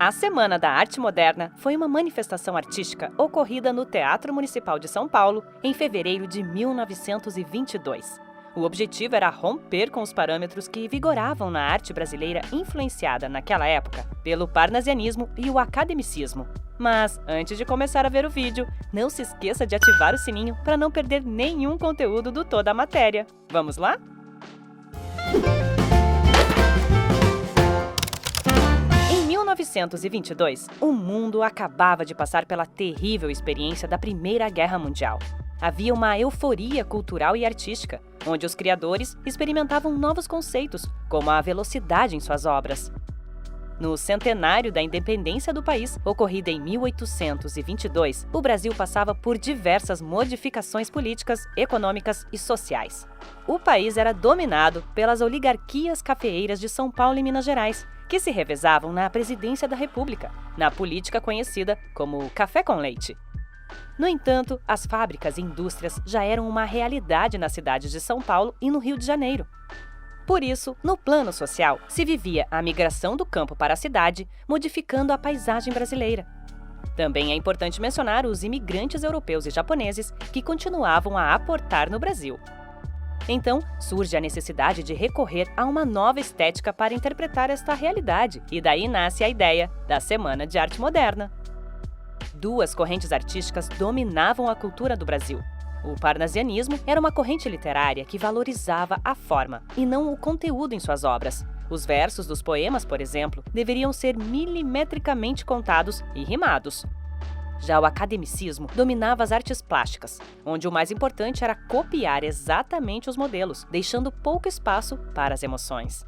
A Semana da Arte Moderna foi uma manifestação artística ocorrida no Teatro Municipal de São Paulo em fevereiro de 1922. O objetivo era romper com os parâmetros que vigoravam na arte brasileira influenciada naquela época pelo parnasianismo e o academicismo. Mas, antes de começar a ver o vídeo, não se esqueça de ativar o sininho para não perder nenhum conteúdo do Toda a Matéria. Vamos lá? Em 1922, o mundo acabava de passar pela terrível experiência da Primeira Guerra Mundial. Havia uma euforia cultural e artística, onde os criadores experimentavam novos conceitos, como a velocidade em suas obras. No centenário da independência do país, ocorrida em 1822, o Brasil passava por diversas modificações políticas, econômicas e sociais. O país era dominado pelas oligarquias cafeeiras de São Paulo e Minas Gerais, que se revezavam na presidência da República, na política conhecida como café com leite. No entanto, as fábricas e indústrias já eram uma realidade nas cidades de São Paulo e no Rio de Janeiro. Por isso, no plano social, se vivia a migração do campo para a cidade, modificando a paisagem brasileira. Também é importante mencionar os imigrantes europeus e japoneses que continuavam a aportar no Brasil. Então, surge a necessidade de recorrer a uma nova estética para interpretar esta realidade, e daí nasce a ideia da Semana de Arte Moderna. Duas correntes artísticas dominavam a cultura do Brasil. O parnasianismo era uma corrente literária que valorizava a forma e não o conteúdo em suas obras. Os versos dos poemas, por exemplo, deveriam ser milimetricamente contados e rimados. Já o academicismo dominava as artes plásticas, onde o mais importante era copiar exatamente os modelos, deixando pouco espaço para as emoções.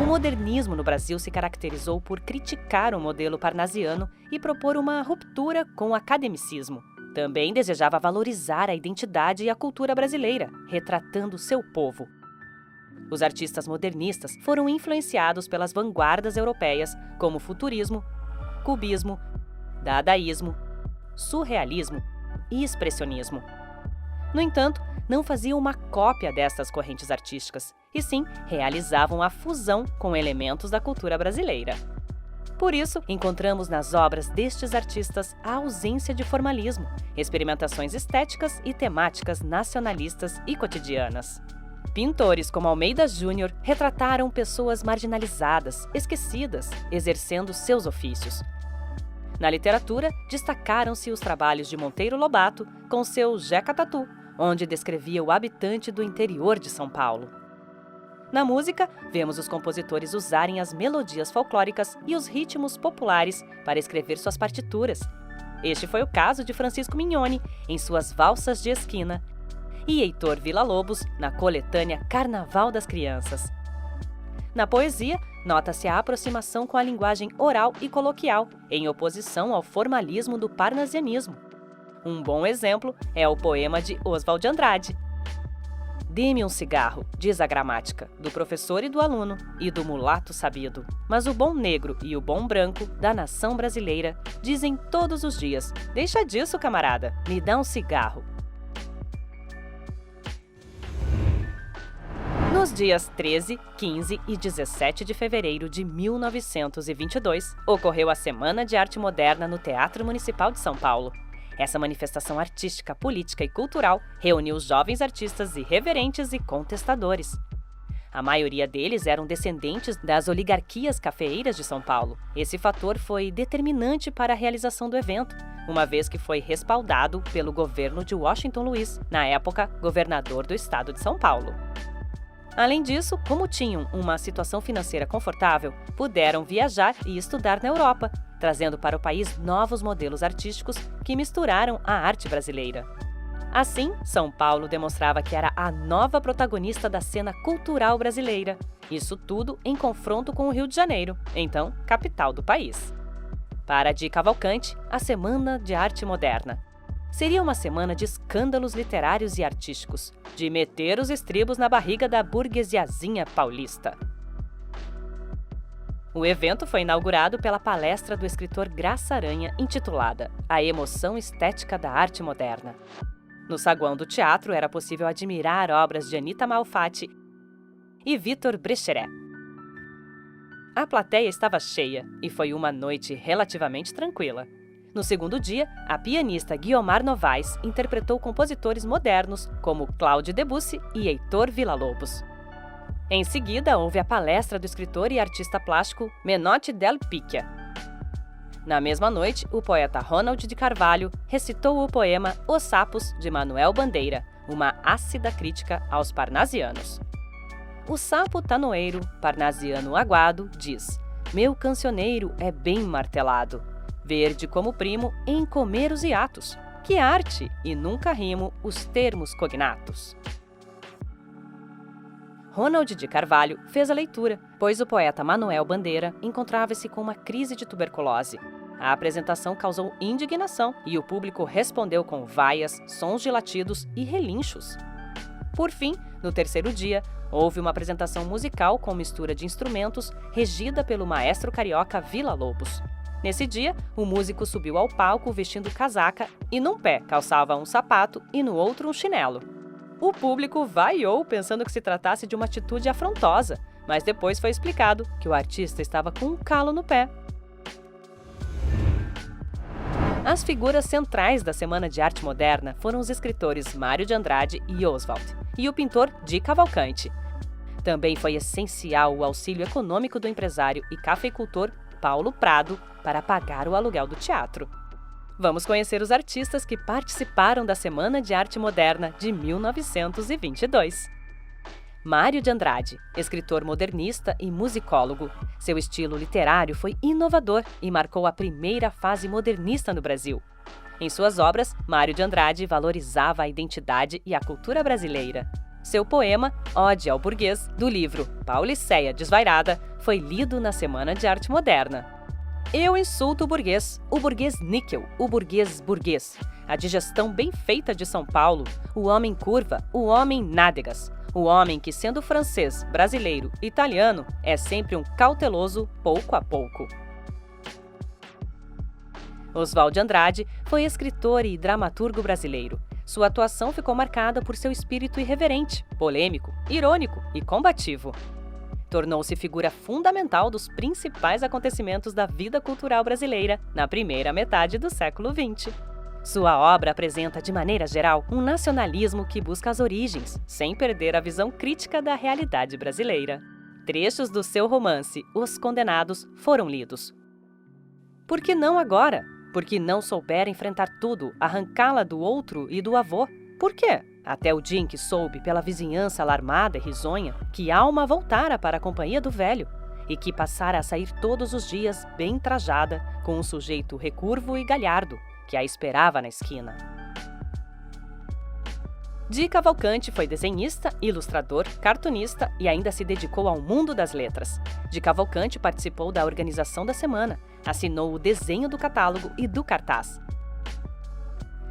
O modernismo no Brasil se caracterizou por criticar o modelo parnasiano e propor uma ruptura com o academicismo. Também desejava valorizar a identidade e a cultura brasileira, retratando seu povo. Os artistas modernistas foram influenciados pelas vanguardas europeias, como futurismo, cubismo, dadaísmo, surrealismo e expressionismo. No entanto, não faziam uma cópia destas correntes artísticas, e sim realizavam a fusão com elementos da cultura brasileira. Por isso, encontramos nas obras destes artistas a ausência de formalismo, experimentações estéticas e temáticas nacionalistas e cotidianas. Pintores como Almeida Júnior retrataram pessoas marginalizadas, esquecidas, exercendo seus ofícios. Na literatura, destacaram-se os trabalhos de Monteiro Lobato com seu Jeca Tatu, onde descrevia o habitante do interior de São Paulo. Na música, vemos os compositores usarem as melodias folclóricas e os ritmos populares para escrever suas partituras. Este foi o caso de Francisco Mignoni, em suas Valsas de Esquina, e Heitor Villa-Lobos, na coletânea Carnaval das Crianças. Na poesia, nota-se a aproximação com a linguagem oral e coloquial, em oposição ao formalismo do parnasianismo. Um bom exemplo é o poema de Oswald de Andrade. Dê-me um cigarro, diz a gramática, do professor e do aluno, e do mulato sabido. Mas o bom negro e o bom branco da nação brasileira dizem todos os dias: deixa disso, camarada, me dá um cigarro. Nos dias 13, 15 e 17 de fevereiro de 1922, ocorreu a Semana de Arte Moderna no Teatro Municipal de São Paulo. Essa manifestação artística, política e cultural reuniu jovens artistas irreverentes e contestadores. A maioria deles eram descendentes das oligarquias cafeeiras de São Paulo. Esse fator foi determinante para a realização do evento, uma vez que foi respaldado pelo governo de Washington Luiz, na época governador do estado de São Paulo. Além disso, como tinham uma situação financeira confortável, puderam viajar e estudar na Europa, trazendo para o país novos modelos artísticos que misturaram a arte brasileira. Assim, São Paulo demonstrava que era a nova protagonista da cena cultural brasileira. Isso tudo em confronto com o Rio de Janeiro, então capital do país. Para Di Cavalcanti, a Semana de Arte Moderna seria uma semana de escândalos literários e artísticos, de meter os estribos na barriga da burguesiazinha paulista. O evento foi inaugurado pela palestra do escritor Graça Aranha, intitulada A Emoção Estética da Arte Moderna. No saguão do teatro era possível admirar obras de Anita Malfatti e Vitor Brecheret. A plateia estava cheia e foi uma noite relativamente tranquila. No segundo dia, a pianista Guiomar Novaes interpretou compositores modernos como Claude Debussy e Heitor Villa-Lobos. Em seguida, houve a palestra do escritor e artista plástico Menotti Del Picchia. Na mesma noite, o poeta Ronald de Carvalho recitou o poema Os Sapos, de Manuel Bandeira, uma ácida crítica aos parnasianos. O sapo tanoeiro, parnasiano aguado, diz: meu cancioneiro é bem martelado, verde como primo em comer os hiatos, que arte, e nunca rimo os termos cognatos. Ronald de Carvalho fez a leitura, pois o poeta Manuel Bandeira encontrava-se com uma crise de tuberculose. A apresentação causou indignação e o público respondeu com vaias, sons de latidos e relinchos. Por fim, no terceiro dia, houve uma apresentação musical com mistura de instrumentos, regida pelo maestro carioca Villa-Lobos. Nesse dia, o músico subiu ao palco vestindo casaca e num pé calçava um sapato e no outro um chinelo. O público vaiou pensando que se tratasse de uma atitude afrontosa, mas depois foi explicado que o artista estava com um calo no pé. As figuras centrais da Semana de Arte Moderna foram os escritores Mário de Andrade e Oswald, e o pintor Di Cavalcanti. Também foi essencial o auxílio econômico do empresário e cafeicultor Paulo Prado para pagar o aluguel do teatro. Vamos conhecer os artistas que participaram da Semana de Arte Moderna de 1922. Mário de Andrade, escritor modernista e musicólogo. Seu estilo literário foi inovador e marcou a primeira fase modernista no Brasil. Em suas obras, Mário de Andrade valorizava a identidade e a cultura brasileira. Seu poema, Ode ao Burguês, do livro Pauliceia Desvairada, foi lido na Semana de Arte Moderna. Eu insulto o burguês níquel, o burguês burguês, a digestão bem feita de São Paulo, o homem curva, o homem nádegas, o homem que, sendo francês, brasileiro, italiano, é sempre um cauteloso pouco a pouco. Oswald de Andrade foi escritor e dramaturgo brasileiro. Sua atuação ficou marcada por seu espírito irreverente, polêmico, irônico e combativo. Tornou-se figura fundamental dos principais acontecimentos da vida cultural brasileira na primeira metade do século XX. Sua obra apresenta, de maneira geral, um nacionalismo que busca as origens, sem perder a visão crítica da realidade brasileira. Trechos do seu romance Os Condenados foram lidos. Por que não agora? Porque não souber enfrentar tudo, arrancá-la do outro e do avô? Por quê? Até o dia em que soube, pela vizinhança alarmada e risonha, que alma voltara para a companhia do velho e que passara a sair todos os dias bem trajada, com um sujeito recurvo e galhardo, que a esperava na esquina. Di Cavalcanti foi desenhista, ilustrador, cartunista e ainda se dedicou ao mundo das letras. Di Cavalcanti participou da organização da semana, assinou o desenho do catálogo e do cartaz,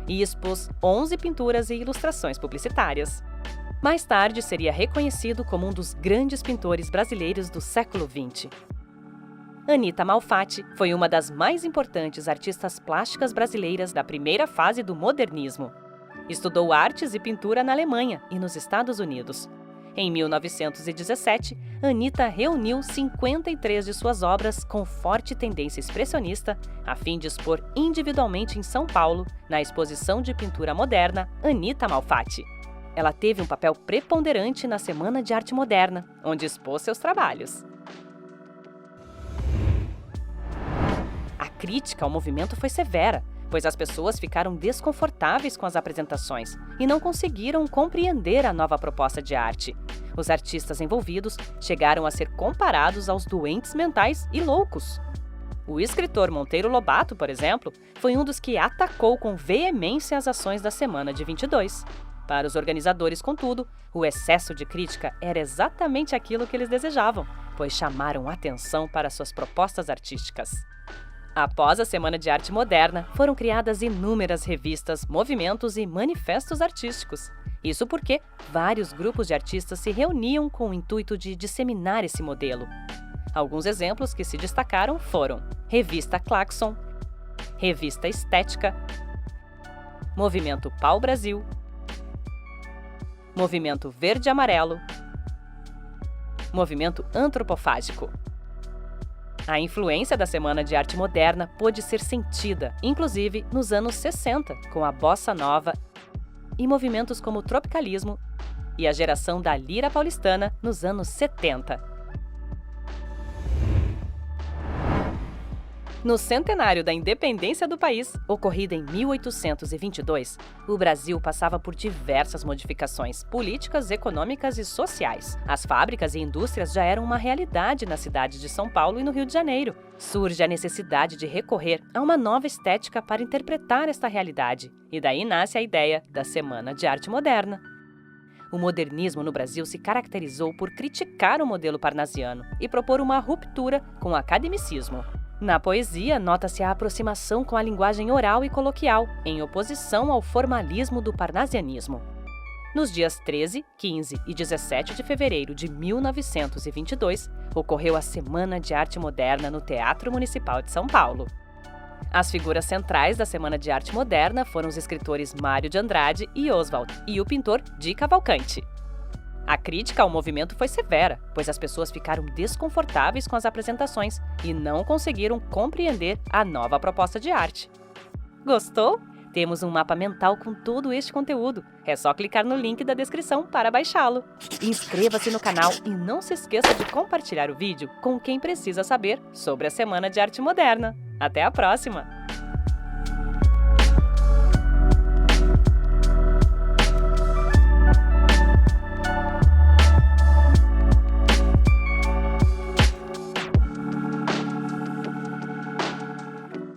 e expôs 11 pinturas e ilustrações publicitárias. Mais tarde, seria reconhecido como um dos grandes pintores brasileiros do século XX. Anita Malfatti foi uma das mais importantes artistas plásticas brasileiras da primeira fase do modernismo. Estudou artes e pintura na Alemanha e nos Estados Unidos. Em 1917, Anita reuniu 53 de suas obras com forte tendência expressionista, a fim de expor individualmente em São Paulo, na exposição de pintura moderna Anita Malfatti. Ela teve um papel preponderante na Semana de Arte Moderna, onde expôs seus trabalhos. A crítica ao movimento foi severa, pois as pessoas ficaram desconfortáveis com as apresentações e não conseguiram compreender a nova proposta de arte. Os artistas envolvidos chegaram a ser comparados aos doentes mentais e loucos. O escritor Monteiro Lobato, por exemplo, foi um dos que atacou com veemência as ações da Semana de 22. Para os organizadores, contudo, o excesso de crítica era exatamente aquilo que eles desejavam, pois chamaram atenção para suas propostas artísticas. Após a Semana de Arte Moderna, foram criadas inúmeras revistas, movimentos e manifestos artísticos. Isso porque vários grupos de artistas se reuniam com o intuito de disseminar esse modelo. Alguns exemplos que se destacaram foram Revista Claxon, Revista Estética, Movimento Pau Brasil, Movimento Verde e Amarelo, Movimento Antropofágico. A influência da Semana de Arte Moderna pôde ser sentida, inclusive nos anos 60, com a bossa nova e movimentos como o tropicalismo e a geração da lira paulistana nos anos 70. No centenário da independência do país, ocorrido em 1822, o Brasil passava por diversas modificações políticas, econômicas e sociais. As fábricas e indústrias já eram uma realidade na cidade de São Paulo e no Rio de Janeiro. Surge a necessidade de recorrer a uma nova estética para interpretar esta realidade, e daí nasce a ideia da Semana de Arte Moderna. O modernismo no Brasil se caracterizou por criticar o modelo parnasiano e propor uma ruptura com o academicismo. Na poesia, nota-se a aproximação com a linguagem oral e coloquial, em oposição ao formalismo do parnasianismo. Nos dias 13, 15 e 17 de fevereiro de 1922, ocorreu a Semana de Arte Moderna no Teatro Municipal de São Paulo. As figuras centrais da Semana de Arte Moderna foram os escritores Mário de Andrade e Oswald e o pintor Di Cavalcanti. A crítica ao movimento foi severa, pois as pessoas ficaram desconfortáveis com as apresentações e não conseguiram compreender a nova proposta de arte. Gostou? Temos um mapa mental com todo este conteúdo. É só clicar no link da descrição para baixá-lo. Inscreva-se no canal e não se esqueça de compartilhar o vídeo com quem precisa saber sobre a Semana de Arte Moderna. Até a próxima!